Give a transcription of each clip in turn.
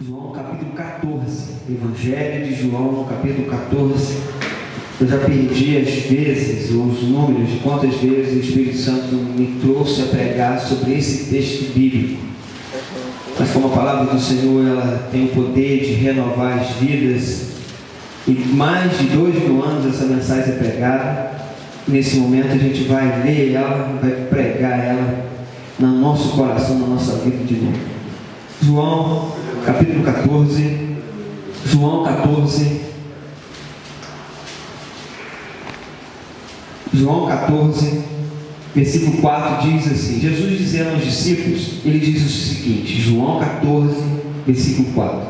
João capítulo 14, Evangelho de João capítulo 14. Eu já perdi as vezes, os números de quantas vezes o Espírito Santo me trouxe a pregar sobre esse texto bíblico. Mas como a palavra do Senhor, ela tem o poder de renovar as vidas, e mais de 2000 anos essa mensagem é pregada. Nesse momento a gente vai ler ela, vai pregar ela no nosso coração, na nossa vida de novo. João capítulo 14, João 14, versículo 4 diz assim: Jesus dizendo aos discípulos, ele diz o seguinte, João 14, versículo 4: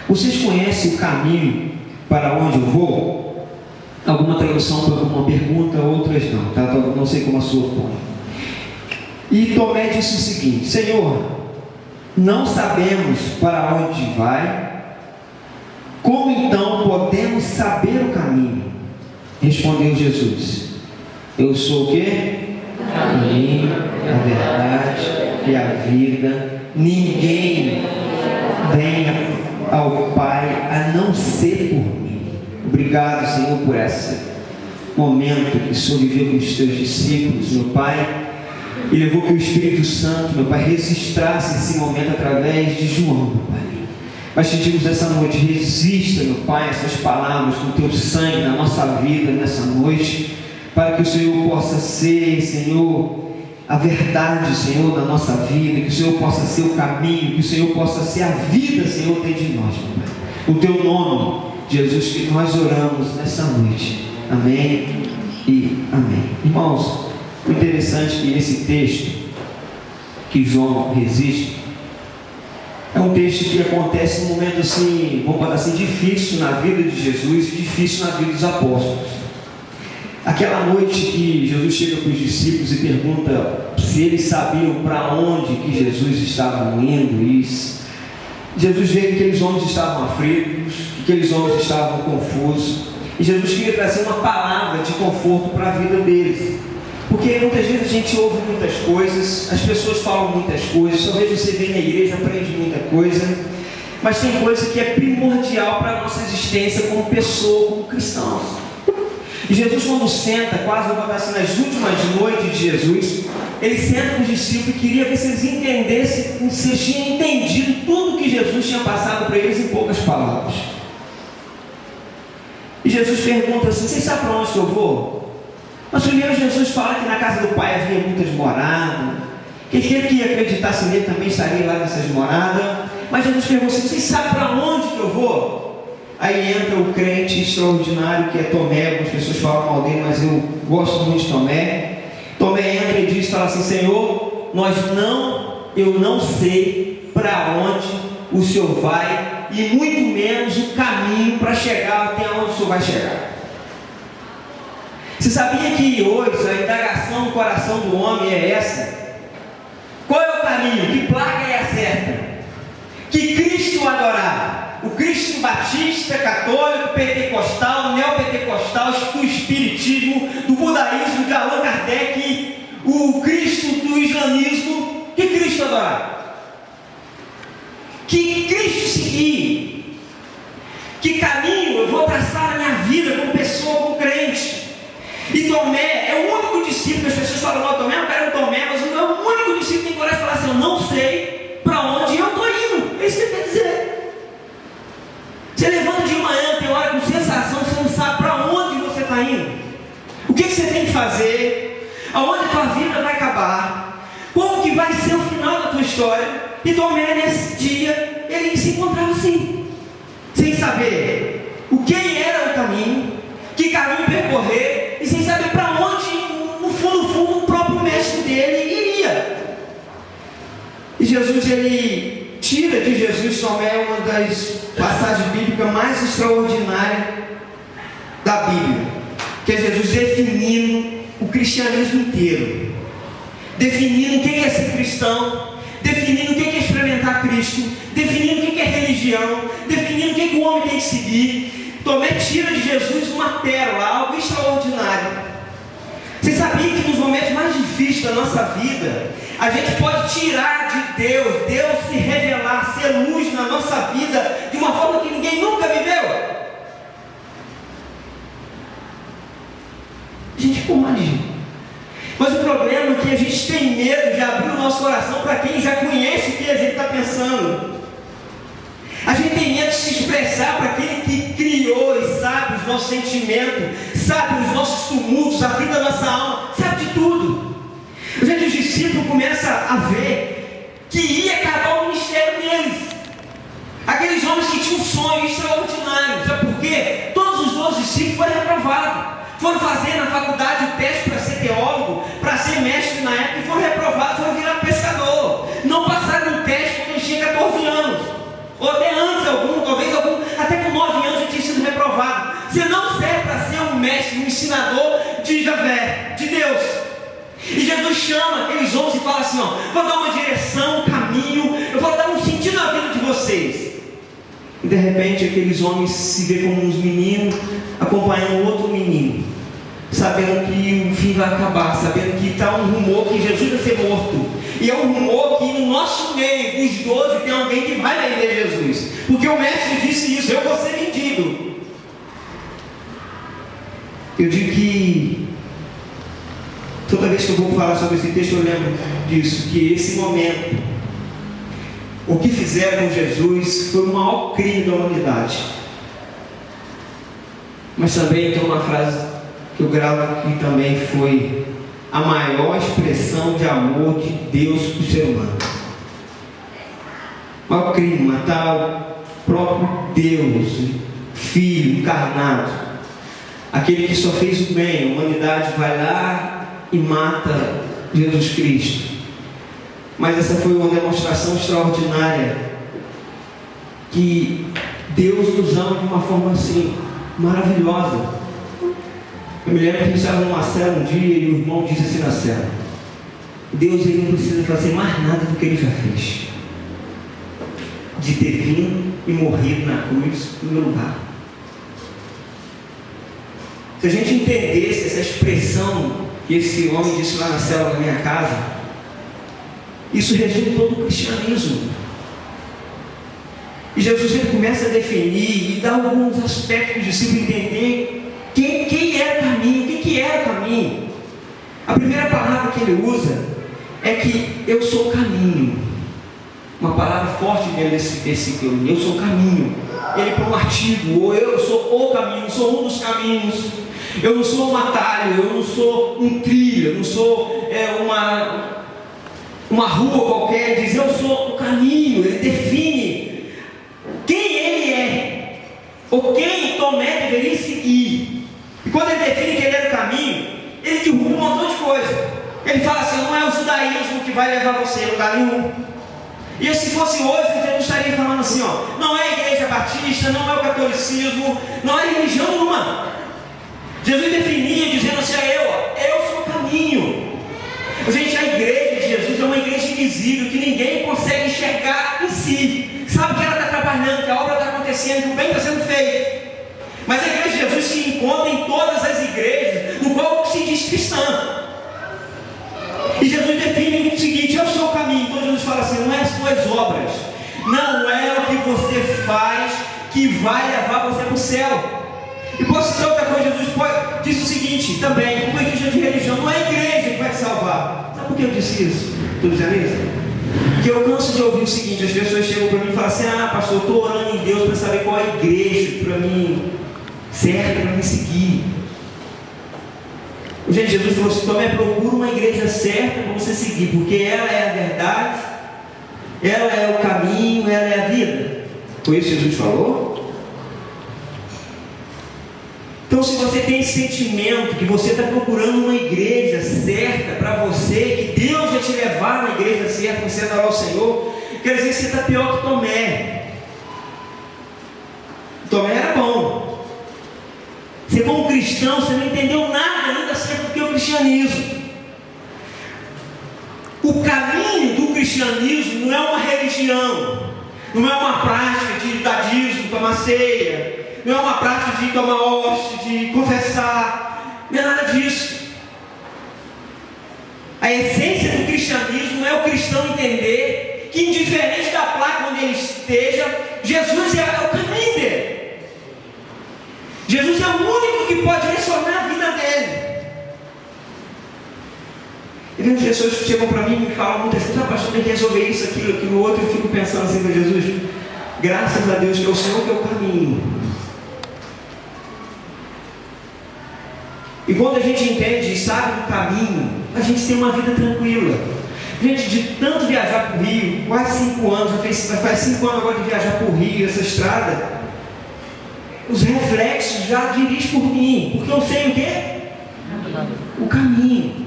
vocês conhecem o caminho para onde eu vou? Alguma tradução para uma pergunta, outras não, tá? Não sei como a sua põe. E Tomé disse o seguinte: Senhor, não sabemos para onde vai, como então podemos saber o caminho? Respondeu Jesus: eu sou o quê? O caminho, a verdade e a vida. Ninguém vem ao Pai a não ser por mim. Obrigado, Senhor, por esse momento que o Senhor viveu com os teus discípulos, meu Pai, e levou que o Espírito Santo, meu Pai, registrasse esse momento através de João, meu Pai. Mas pedimos nessa noite, resista, meu Pai, essas palavras com o teu sangue na nossa vida nessa noite, para que o Senhor possa ser, Senhor, a verdade, Senhor, da nossa vida, que o Senhor possa ser o caminho, que o Senhor possa ser a vida, Senhor, dentro de nós, meu Pai. O teu nome, Jesus, que nós oramos nessa noite. Amém e amém. Irmãos, o interessante é que esse texto que João registra é um texto que acontece num momento assim, vamos falar assim, difícil na vida de Jesus e difícil na vida dos apóstolos. Aquela noite que Jesus chega para os discípulos e pergunta se eles sabiam para onde que Jesus estava indo, Jesus vê que aqueles homens estavam aflitos, que aqueles homens estavam confusos, e Jesus queria trazer uma palavra de conforto para a vida deles. Porque muitas vezes a gente ouve muitas coisas, as pessoas falam muitas coisas, talvez você vem na igreja, aprende muita coisa, mas tem coisa que é primordial para a nossa existência como pessoa, como cristãos. E Jesus, quando senta, quase vou botar assim, nas últimas noites de Jesus, ele senta com os discípulos e queria ver se eles entendessem, se eles tinham entendido tudo que Jesus tinha passado para eles em poucas palavras. E Jesus pergunta assim: vocês sabem para onde que eu vou? Mas primeiro Jesus fala que na casa do Pai havia muitas moradas. Quem quer que acreditasse nele também estaria lá nessas moradas. Mas Jesus pergunta assim: vocês sabem para onde que eu vou? Aí entra o crente extraordinário que é Tomé. Algumas pessoas falam mal dele, mas eu gosto muito de Tomé. Tomé entra e diz, fala assim: Senhor, eu não sei para onde o Senhor vai, e muito menos o caminho para chegar até onde o Senhor vai chegar. Você sabia que hoje a indagação no coração do homem é essa? Qual é o caminho? Que placa é a certa? Que Cristo adorar? O Cristo batista, católico, pentecostal, neopentecostal, do espiritismo, do budaísmo, de Allan Kardec, o Cristo do islamismo? Que Cristo adorar? Que Cristo seguir? Que caminho eu vou traçar na minha vida como pessoa, como crente? E Tomé é o único discípulo, as pessoas falam, não, Tomé, eu quero Tomé, mas não é o único discípulo que tem coragem de falar assim: eu não sei para onde eu estou indo. É isso que ele quer dizer. Você levanta de manhã, tem hora com sensação, você não sabe para onde você está indo. O que você tem que fazer? Aonde a tua vida vai acabar? Como que vai ser o final da tua história? E Tomé, nesse dia, ele se encontrava assim, sem saber o que era o caminho, que caminho percorrer, e sem saber para onde, no fundo, o próprio mestre dele iria. E Jesus, ele tira de Jesus Tomé uma das passagens bíblicas mais extraordinárias da Bíblia, que é Jesus definindo o cristianismo inteiro, definindo quem é ser cristão, definindo o que é experimentar Cristo, definindo o que é religião, definindo o que o homem tem que seguir. Tomé tira de Jesus uma pérola, algo extraordinário. Você sabia que nos momentos mais difíceis da nossa vida, A gente pode tirar de Deus, Deus se revelar, ser luz na nossa vida de uma forma que ninguém nunca viveu. A gente pode. Mas o problema é que a gente tem medo de abrir o nosso coração para quem já conhece o que a gente está pensando. A gente tem medo de se expressar para aquele que criou e sabe os nossos sentimentos, sabe os nossos tumultos, a vida da nossa alma, sabe de tudo. Os discípulos começam a ver que ia acabar o ministério deles. Aqueles homens que tinham um sonho extraordinário. Sabe por quê? Todos os 12 discípulos foram reprovados. Foram fazer na faculdade o teste para ser teólogo, para ser mestre na época, e foram reprovados, foram virar pescador. Não passaram no teste quando eles tinham 14 anos. Ou até antes, talvez algum, até com 9 anos já tinha sido reprovado. Você não serve para ser um mestre, um ensinador de Javé, de Deus. E Jesus chama aqueles 11 e fala assim, vou dar uma direção, um caminho, eu vou dar um sentido na vida de vocês. E de repente aqueles homens se vê como uns meninos acompanhando outro menino, sabendo que o fim vai acabar, sabendo que está um rumor que Jesus vai ser morto. E é um rumor que no nosso meio, dos 12, tem alguém que vai vender Jesus. Porque o mestre disse isso, eu vou ser vendido. Eu digo que toda vez que eu vou falar sobre esse texto, eu lembro disso, que esse momento, o que fizeram com Jesus foi o maior crime da humanidade. Mas também tem uma frase que eu gravo aqui também, foi a maior expressão de amor de Deus para o ser humano. O maior crime, matar o próprio Deus, Filho encarnado, aquele que só fez o bem. A humanidade vai lá e mata Jesus Cristo. Mas essa foi uma demonstração extraordinária que Deus nos ama de uma forma assim maravilhosa. Eu me lembro que a gente estava numa cela um dia e o irmão disse assim na cela: Deus, ele não precisa fazer mais nada do que ele já fez, de ter vindo e morrido na cruz no meu lugar. Se a gente entendesse essa expressão que esse homem disse lá na cela da minha casa, isso resume todo o cristianismo. E Jesus ele começa a definir e dá alguns aspectos de discípulo entender quem era o caminho, o que era o caminho. A primeira palavra que ele usa é que eu sou o caminho. Uma palavra forte dentro desse versículo. Eu sou o caminho. Ele põe um artigo, ou eu sou o caminho, sou um dos caminhos. Eu não sou um atalho, eu não sou um trilho, eu não sou uma rua qualquer. Ele diz, eu sou o caminho. Ele define quem ele é, ou quem Tomé deveria seguir. E quando ele define que ele era o caminho, ele derruba um montão de coisa. Ele fala assim, não é o judaísmo que vai levar você a lugar nenhum. E se fosse hoje, eu estaria falando assim, não é a igreja batista, não é o catolicismo, não é religião nenhuma. Jesus definia dizendo assim, eu sou o caminho. Gente, a igreja de Jesus é uma igreja invisível, que ninguém consegue enxergar em si. Sabe que ela está trabalhando, que a obra está acontecendo, que o bem está sendo feito. Mas a igreja de Jesus se encontra em todas as igrejas, no qual se diz cristã. E Jesus define o seguinte, eu sou o caminho. Então Jesus fala assim, não é as suas obras, não é o que você faz que vai levar você para o céu. E posso dizer outra coisa, Jesus disse o seguinte também, uma igreja de religião, não é a igreja que vai te salvar. Sabe por que eu disse isso? Estou dizendo isso? Porque eu canso de ouvir o seguinte, as pessoas chegam para mim e falam assim, pastor, eu estou orando em Deus para saber qual é a igreja para mim certa, para me seguir. Gente, Jesus falou assim, Tomé, procura uma igreja certa para você seguir, porque ela é a verdade, ela é o caminho, ela é a vida. Foi isso que Jesus falou? Então, se você tem esse sentimento que você está procurando uma igreja certa para você, que Deus vai te levar na igreja certa, você adorar o Senhor, quer dizer que você está pior que Tomé. Tomé era bom. Você como cristão, você não entendeu nada ainda acerca do que é o cristianismo. O caminho do cristianismo não é uma religião, não é uma prática de dadismo, tomar ceia, não é uma prática de tomar hóstia, de confessar, não é nada disso. A essência do cristianismo cristianismo é o cristão entender que, indiferente da placa onde ele esteja, Jesus é o caminho dele. Jesus é o único que pode direcionar a vida dele. E as pessoas que chegam para mim e me falam muitas vezes: pastor, tem que resolver isso, aquilo, outro. Eu fico pensando assim para Jesus: graças a Deus que é o Senhor que é o caminho. E quando a gente entende e sabe do caminho, a gente tem uma vida tranquila. Gente, de tanto viajar para o Rio, quase 5 anos, faz 5 anos agora de viajar para o Rio, essa estrada, os reflexos já dirigem por mim, porque eu sei o quê? O caminho.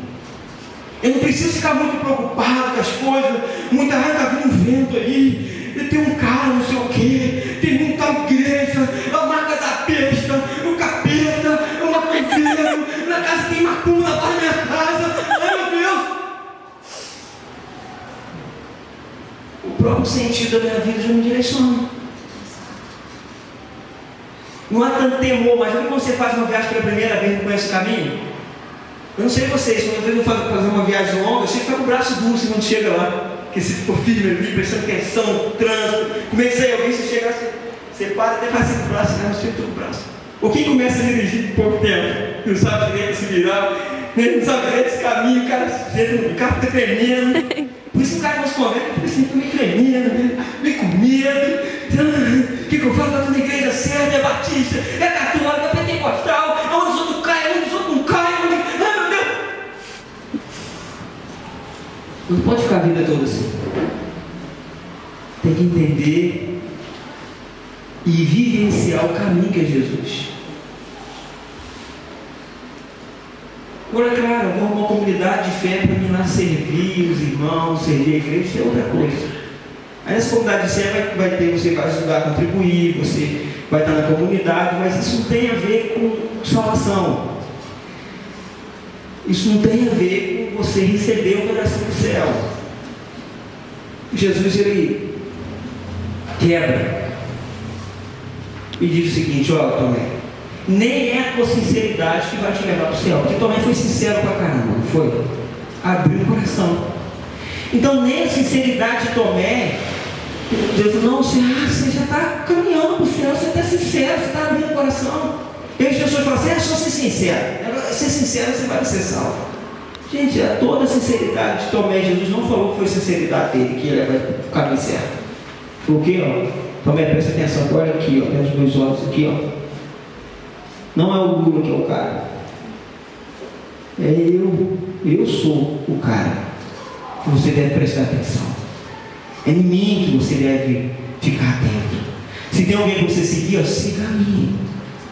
Eu não preciso ficar muito preocupado com as coisas. Muita gente está vindo um vento aí, tem um cara não sei o quê, tem um tal igreja, a marca da besta, o capeta, o macumbeiro, na casa tem macumba na minha casa. Ai meu Deus! O próprio sentido da minha vida já me direciona. Não há tanto temor, mas quando você faz uma viagem pela primeira vez e não conhece o caminho, eu não sei vocês, quando eu fazer uma viagem longa, você fica com o braço duro quando chega lá, porque você ficou firme ali, prestando atenção, trânsito, começa a sair alguém, você chega, você para até faz assim com o braço, não sei o braço. Ou quem começa a dirigir por pouco tempo, não sabe direito se virar, não sabe direito esse caminho, o carro fica tremendo. Por isso o cara nos convence, fica assim, meio tremendo, meio com medo. O que eu falo? Estou na igreja certa, é batista, é católica, é pentecostal, é onde os outros caem, onde os outros não caem. Ai meu Deus! Não pode ficar a vida toda assim. Tem que entender e vivenciar o caminho que é Jesus. Agora, claro, eu vou uma comunidade de fé para mim lá servir os irmãos, servir a igreja, isso é outra coisa. Aí nessa comunidade de fé você vai ajudar a contribuir, você vai estar na comunidade, mas isso não tem a ver com salvação. Isso não tem a ver com você receber um pedacinho do céu. Jesus, ele quebra e diz o seguinte: ó, Tomé, nem é a tua sinceridade que vai te levar para o céu, porque Tomé foi sincero pra caramba, não foi? Abriu o coração. Então nem a sinceridade de Tomé, Deus falou: não, você já está caminhando para o céu, você está sincero, você está abrindo o coração. E as pessoas falam assim: é só ser sincero. Ser sincero, você vai ser salvo. Gente, toda a sinceridade de Tomé, Jesus não falou que foi sinceridade dele que ia levar para o caminho certo. Falou o quê? Tomé, presta atenção agora aqui, ó, tem os meus olhos aqui, ó. Não é o Lula que é o cara. É eu sou o cara. Você deve prestar atenção. É em mim que você deve ficar atento. Se tem alguém para você seguir, ó, siga a mim.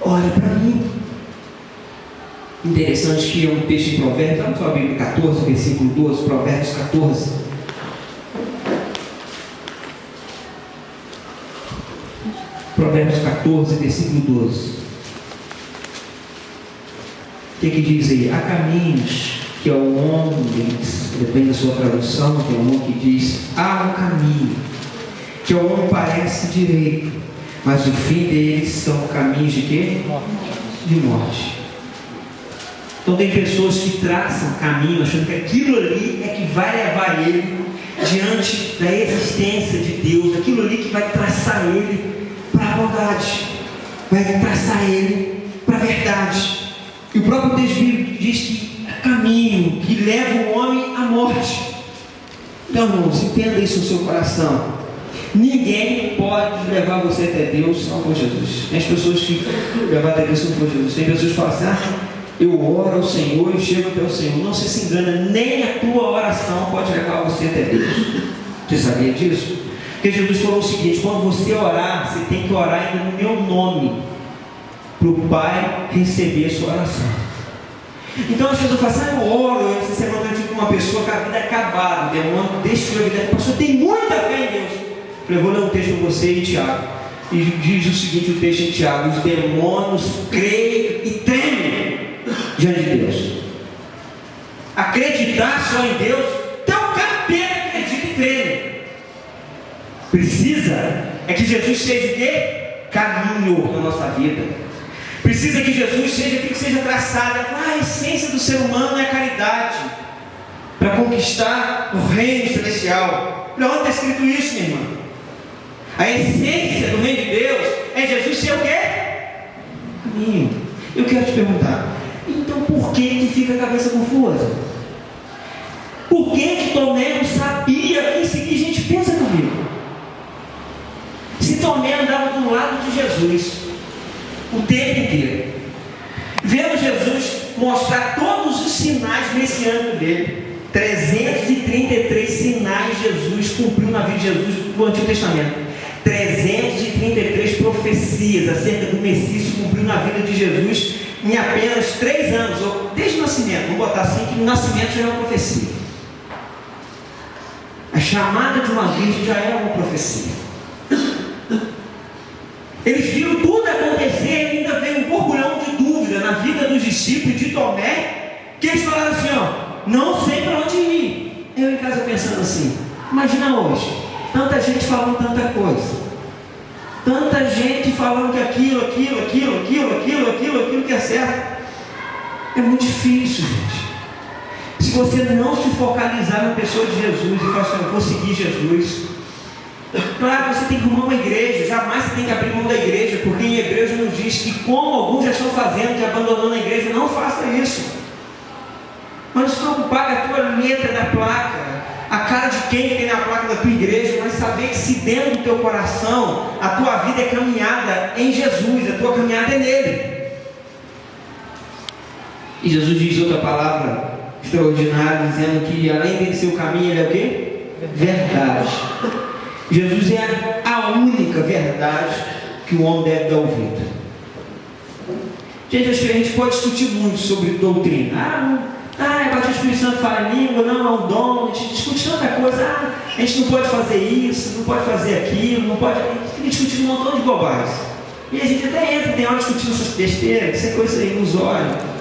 Olha para mim. Interessante que é um texto em Provérbios, vamos só Bíblia 14, versículo 12, Provérbios 14. Provérbios 14, versículo 12. O que diz aí? Há caminhos que ao homem, depende da sua tradução, tem um que diz: há um caminho que ao homem parece direito, mas o fim deles são caminhos de quê? De morte. Então tem pessoas que traçam caminho achando que aquilo ali é que vai levar ele diante da existência de Deus, aquilo ali que vai traçar ele para a bondade, vai traçar ele para a verdade. E o próprio texto bíblico diz que é caminho que leva o homem à morte. Então, irmãos, entenda isso no seu coração. Ninguém pode levar você até Deus se não for Jesus. Tem as pessoas que levam até Deus se não for Jesus. Tem pessoas que falam assim: eu oro ao Senhor e chego até o Senhor. Não, você se engana, nem a tua oração pode levar você até Deus. Você sabia disso? Porque Jesus falou o seguinte: quando você orar, você tem que orar ainda no meu nome, para o Pai receber a sua oração. Então as pessoas falam assim: eu oro. Essa semana eu tive uma pessoa com a vida acabada, o demônio destruiu a vida. A pessoa tem muita fé em Deus. Eu falei: vou ler um texto para você em Tiago. E diz o seguinte: o texto em Tiago: os demônios creem e tremem diante de Deus. Acreditar só em Deus, até o capeta acredita e treme. Precisa é que Jesus seja o quê? Caminho na nossa vida. Precisa que Jesus seja aquilo que seja traçado. A essência do ser humano é a caridade. para conquistar o reino celestial. Para onde está escrito isso, minha irmã? A essência do reino de Deus é Jesus ser o quê? Caminho. Eu quero te perguntar, então por que fica a cabeça confusa? Por que Tomé não sabia quem seguir? Gente, pensa comigo. Se Tomé andava do lado de Jesus o tempo inteiro, vendo Jesus mostrar todos os sinais messiânicos dele, 333 sinais Jesus cumpriu na vida de Jesus no Antigo Testamento, 333 profecias acerca do Messias cumpriu na vida de Jesus em apenas 3 anos, ou desde o nascimento. Vamos botar assim, que o nascimento já é uma profecia. A chamada de uma virgem já é uma profecia. Eles viram tudo acontecer e ainda veio um borbulhão de dúvida na vida dos discípulos de Tomé, que eles falaram assim, não sei para onde ir. Eu em casa pensando assim, imagina hoje, tanta gente falando tanta coisa, tanta gente falando que aquilo que é certo. É muito difícil, gente. Se você não se focalizar na pessoa de Jesus e falar assim, eu vou seguir Jesus, claro, você tem que arrumar uma igreja, jamais você tem que abrir mão da igreja, porque em Hebreus nos diz que, como alguns já estão fazendo, que abandonando a igreja, não faça isso. Mas não se preocupar com a tua letra da placa, a cara de quem tem na placa da tua igreja, mas saber que se dentro do teu coração a tua vida é caminhada em Jesus, a tua caminhada é nele. E Jesus diz outra palavra extraordinária, dizendo que além de ser o caminho, ele é o quê? Verdade. Jesus é a única verdade que o homem deve dar ouvido. Gente, acho que a gente pode discutir muito sobre doutrina. É bater o Espírito Santo fala em língua, não é um dom. A gente discute tanta coisa. A gente não pode fazer isso, não pode fazer aquilo, não pode. A gente fica discutindo um montão de bobagens. E a gente até entra, tem hora discutindo essas besteiras, isso é coisa ilusória.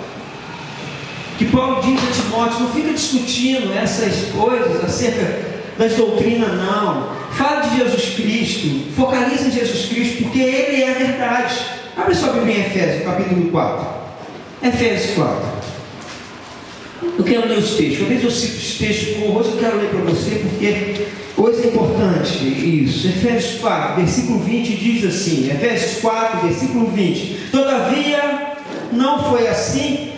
Que Paulo diz a Timóteo, não fica discutindo essas coisas acerca das doutrinas, não. Fala de Jesus Cristo, focaliza em Jesus Cristo, porque Ele é a verdade. Abre sua Bíblia em Efésios, capítulo 4. Efésios 4. Eu quero ler os textos. Talvez eu cite os textos com hoje, eu quero ler para você, porque hoje é importante isso. Efésios 4, versículo 20 diz assim, Efésios 4, versículo 20. Todavia, não foi assim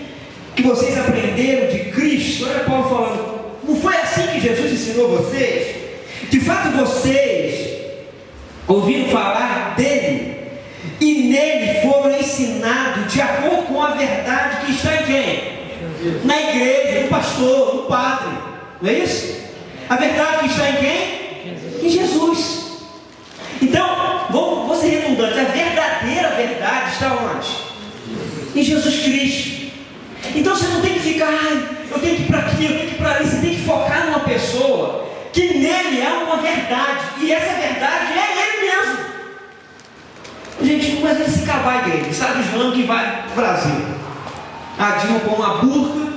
que vocês aprenderam de Cristo. Olha Paulo falando, não foi assim que Jesus ensinou vocês? De fato vocês ouviram falar dele e nele foram ensinados de acordo com a verdade que está em quem? Na igreja, no pastor, no padre. Não é isso? A verdade que está em quem? Em Jesus. Então, vou ser redundante, a verdadeira verdade está onde? Em Jesus Cristo. Então você não tem que ficar, eu tenho que ir para aqui, eu tenho que ir para ali. Você tem que focar numa pessoa que nele há uma verdade, e essa verdade é ele mesmo. Gente, não é se acabar a igreja, sabe o Islã que vai para o Brasil? A Dilma põe uma burca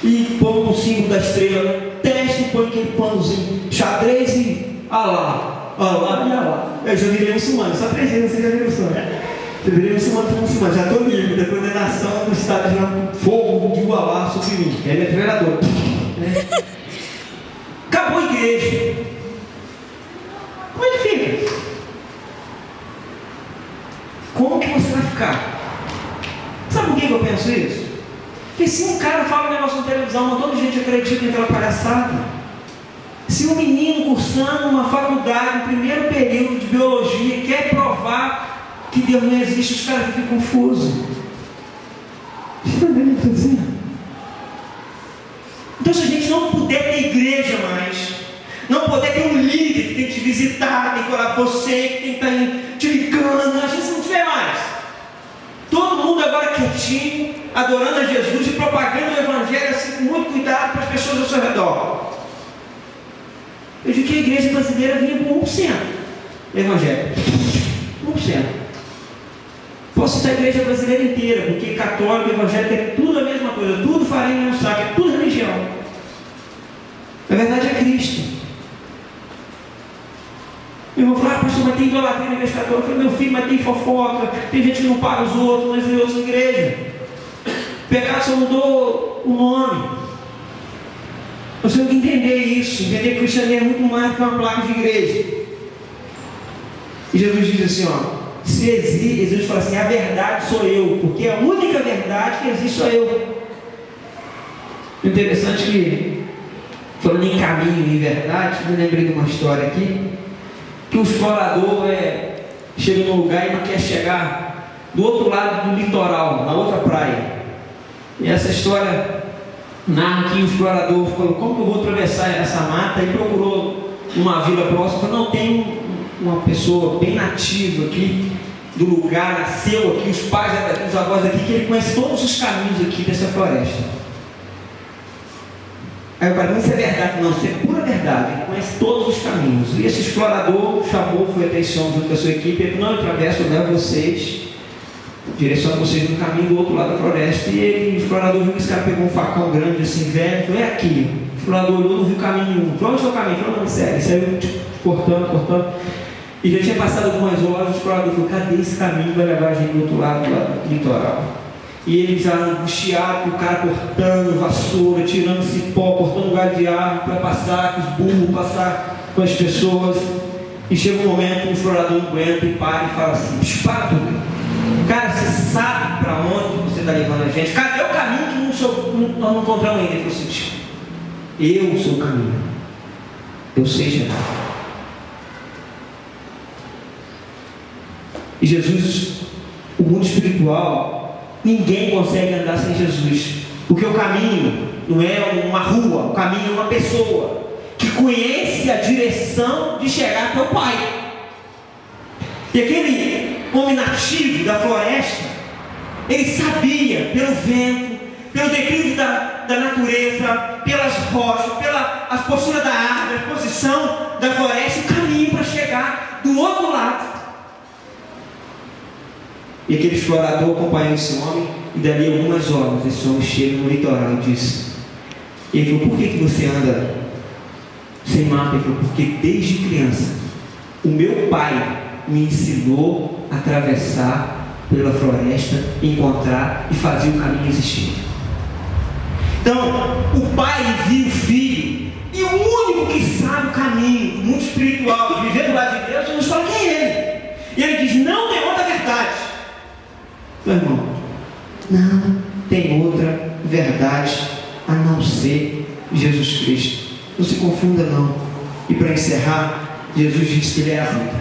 e põe um símbolo da estrela, teste, põe aquele panozinho, xadrez e Alá, Alá e Alá. Eu já virei muçulmano, só 3 vezes você já virei muçulmano. Eu virei muçulmano, já estou livre da condenação do Estado de fogo de Alá sobre mim, que é minha treinadora. Acabou a igreja. Como é que fica? Como que você vai ficar? Sabe por que eu penso isso? Porque se um cara fala um negócio na televisão, mas toda gente acredita naquela palhaçada. Se um menino cursando uma faculdade, no primeiro período de biologia, quer provar que Deus não existe, os caras ficam confusos. Você está entendendo o que eu estou dizendo? Então, se a gente não puder ter igreja mais, não puder ter um líder que tem que te visitar, tem que orar por você, que tem que estar te ligando, a gente não tiver mais. Todo mundo agora quietinho, adorando a Jesus e propagando o Evangelho assim, com muito cuidado para as pessoas ao seu redor. Eu digo que a igreja brasileira vinha com 1% do Evangelho. 1%. Posso citar a igreja brasileira inteira, porque católico e evangélico é tudo a mesma coisa, tudo farinha no saco, é tudo religião. A verdade é Cristo. Eu vou falar, pastor, mas tem idolatria na igreja católica. Eu falei, meu filho, mas tem fofoca, tem gente que não paga os outros, mas tem outros na igreja. O pecado só mudou o nome. Você isso, entender que o cristianismo é muito mais que uma placa de igreja. E Jesus diz assim, ó, se existe, Jesus fala assim, a verdade sou eu, porque a única verdade que existe sou eu. Interessante que, falando em caminho e verdade, me lembrei de uma história aqui, que o explorador chega num lugar e não quer chegar do outro lado do litoral, na outra praia. E essa história narra que o explorador falou, como que eu vou atravessar essa mata? E procurou uma vila próxima, falou, não, tem uma pessoa bem nativa aqui do lugar, nasceu aqui, os pais eram daqui, os avós daqui, que ele conhece todos os caminhos aqui dessa floresta. Aí eu falei, não, isso é verdade, não, isso é pura verdade, ele conhece todos os caminhos. E esse explorador chamou, foi até esse homem junto com a sua equipe, ele falou, não, eu atravesso, eu levo vocês, direciono vocês no caminho do outro lado da floresta. E ele, o explorador viu que esse cara pegou um facão grande assim, velho, falou, é aqui. O explorador olhou, não viu caminho nenhum. Falou, onde é o caminho? Falou, não, sério, ele saiu cortando. E já tinha passado algumas horas, o explorador falou, cadê esse caminho que vai levar a gente do outro lado do litoral? E ele já angustiado, o cara cortando vassoura, tirando cipó, cortando galho de árvore para passar com os burros, passar com as pessoas. E chega um momento, o explorador não aguenta e para e fala assim, para tudo. Cara, você sabe para onde você está levando a gente? Cadê o caminho que nós não encontramos ainda? Ele falou assim, eu sou o caminho. Eu sei chegar. E Jesus, o mundo espiritual, ninguém consegue andar sem Jesus. Porque o caminho não é uma rua, o caminho é uma pessoa que conhece a direção de chegar até o Pai. E aquele homem nativo da floresta, ele sabia pelo vento, pelo declive da natureza, pelas rochas, pela postura da árvore, a posição da floresta, o caminho para chegar do outro lado. E aquele explorador acompanhou esse homem, e dali algumas horas esse homem chega no litoral e diz, e ele falou, por que você anda sem mapa? Ele falou, porque desde criança o meu pai me ensinou a atravessar pela floresta, encontrar e fazer o caminho existir. Então, o pai viu o filho, e o único que sabe o caminho do mundo espiritual, de viver do lado de Deus, Jesus fala quem é ele. E ele diz, não tem outra verdade. Meu irmão, não tem outra verdade a não ser Jesus Cristo. Não se confunda não. E para encerrar, Jesus disse que Ele é a vida.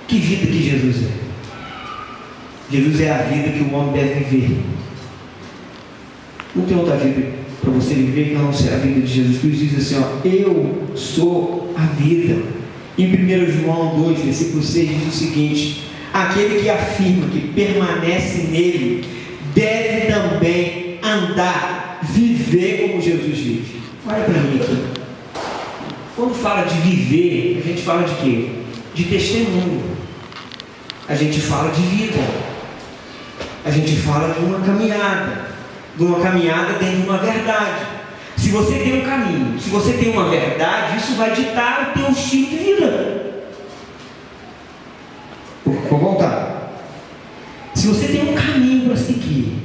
Que vida que Jesus é? Jesus é a vida que o homem deve viver. Não tem outra vida para você viver que não ser a vida de Jesus Cristo. Diz assim, ó, eu sou a vida. Em 1 João 2, versículo 6, diz o seguinte, aquele que afirma que permanece nele, deve também andar, viver como Jesus vive. Olha para mim aqui. Quando fala de viver, a gente fala de quê? De testemunho. A gente fala de vida. A gente fala de uma caminhada. De uma caminhada dentro de uma verdade. Se você tem um caminho, se você tem uma verdade, isso vai ditar o teu estilo de vida. Vou voltar. Se você tem um caminho para seguir,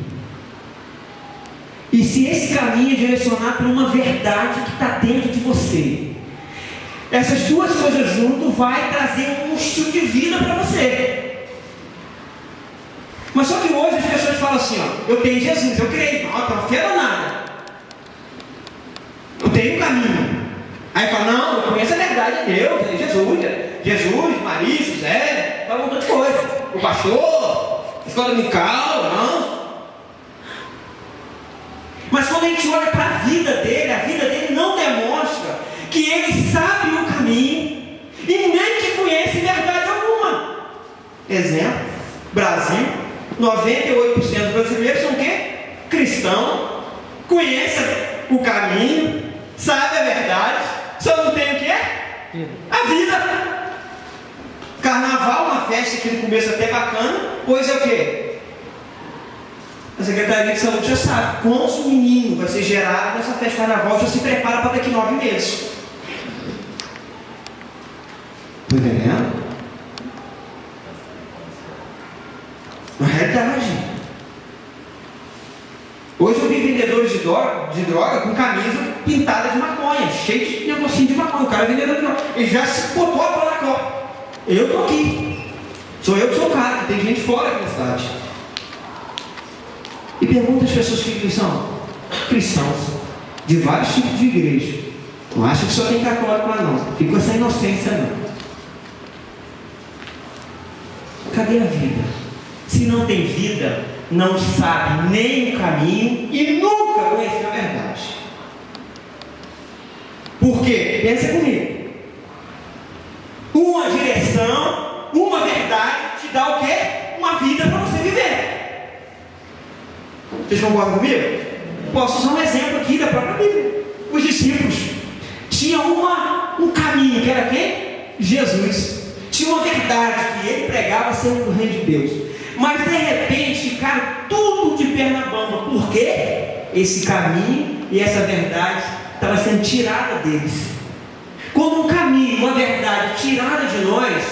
e se esse caminho é direcionado por uma verdade que está dentro de você, essas duas coisas juntas vai trazer um estilo de vida para você. Mas só que hoje as pessoas falam assim, ó, eu tenho Jesus, eu creio, não, então fé nada. Eu tenho um caminho. Aí fala, não, eu conheço a verdade de Deus, Jesus, Maria, José, fala um monte de coisa. O pastor, a escola dominical, não. Mas quando a gente olha para a vida dele não demonstra que ele sabe o caminho e nem que conhece verdade alguma. Exemplo, Brasil, 98% dos brasileiros são o quê? Cristão, conhecem o caminho, sabe a verdade, só não tem o quê? A vida. Carnaval, uma festa que no começo é até bacana, pois é o quê? A Secretaria de Saúde já sabe quantos meninos vai ser gerado nessa festa de carnaval, já se prepara para daqui 9 meses. Está entendendo? Uma realidade. Hoje eu vivi vendedores de droga com camisa pintada de maconha, cheio de negocinho de maconha. O cara é vendedor de droga. Ele já se botou a pôr na copa. Eu estou aqui. Sou eu que sou o cara. Tem gente fora aqui na cidade. E pergunta às pessoas que são cristãos, de vários tipos de igreja. Não acha que só tem católico lá não. Fica com essa inocência não. Cadê a vida? Se não tem vida, não sabe nem o caminho e nunca conheceu a verdade. Por quê? Pensa comigo. Uma direção, uma verdade te dá o quê? Uma vida para você viver. Vocês concordam comigo? Posso usar um exemplo aqui da própria Bíblia. Os discípulos tinham um caminho, que era quem? Jesus. Tinha uma verdade que ele pregava sendo o reino de Deus. Mas de repente ficaram tudo de perna bamba. Por quê? Esse caminho e essa verdade estava sendo tirada deles. Quando um caminho, uma verdade tirada de nós,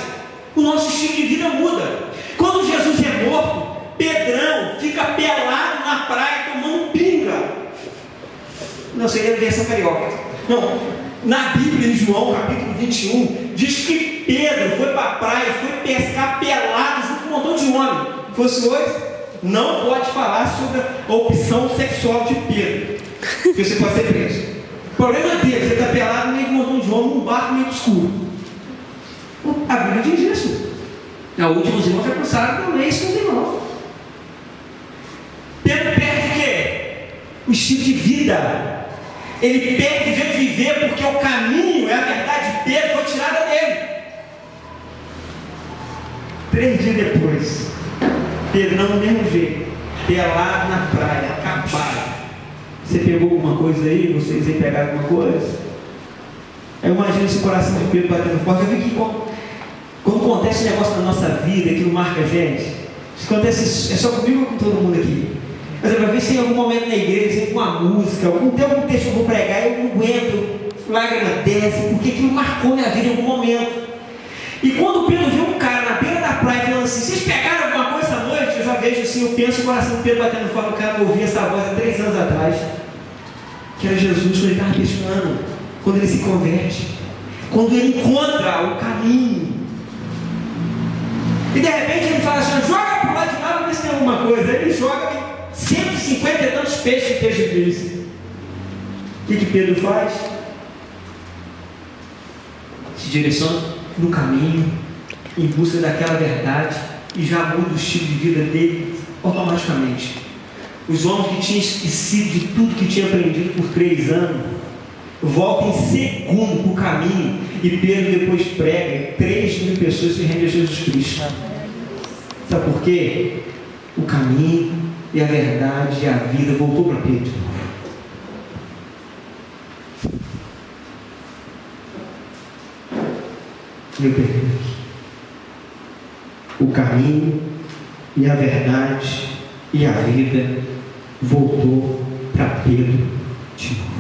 o nosso estilo de vida muda. Quando Jesus é morto, Pedrão fica pelado na praia tomando pinga. Não seria a versão carioca. Não, na Bíblia, em João capítulo 21, diz que Pedro foi para a praia, foi pescar pelado junto com um montão de homem. Se fosse hoje, não pode falar sobre a opção sexual de Pedro, porque você pode ser preso. O problema é dele, você está pelado no meio de um montão de homem, num barco meio escuro. A Bíblia diz isso. Na última, os irmãos já pensaram, não é isso, os irmãos. Pedro perde o quê? O estilo de vida. Ele perde o jeito de viver porque o caminho, é a verdade de Pedro, foi tirada dele. 3 dias depois, Pedro não do mesmo jeito, pelado na praia, acabado. Você pegou alguma coisa aí? Vocês aí pegaram alguma coisa? Eu imagino esse coração de Pedro batendo forte. Eu vi que quando acontece um negócio na nossa vida que não marca a gente, isso acontece, é só comigo ou com todo mundo aqui? Mas eu ver se em algum momento na igreja, com uma música, algum texto que eu vou pregar, eu não aguento, lágrima desce, porque aquilo marcou minha vida em algum momento. E quando Pedro viu um cara na beira da praia falando assim, vocês pegaram alguma coisa essa noite? Eu já vejo assim, eu penso o coração do Pedro batendo fora, o cara não ouvia essa voz há 3 anos atrás, que era Jesus, quando ele estava pescando, quando ele se converte, quando ele encontra o caminho. E de repente ele fala assim, joga para o lado de lá para ver se tem alguma coisa. Ele joga 150 e tantos peixes, o texto diz. O que Pedro faz? Se direciona no caminho, em busca daquela verdade, e já muda o estilo de vida dele automaticamente. Os homens que tinham esquecido de tudo que tinham aprendido por 3 anos, voltam em segundo para o caminho, e Pedro depois prega, 3.000 pessoas se rendem a Jesus Cristo. Sabe por quê? O caminho e a verdade e a vida voltou para Pedro. Meu Deus. O caminho e a verdade e a vida voltou para Pedro de novo.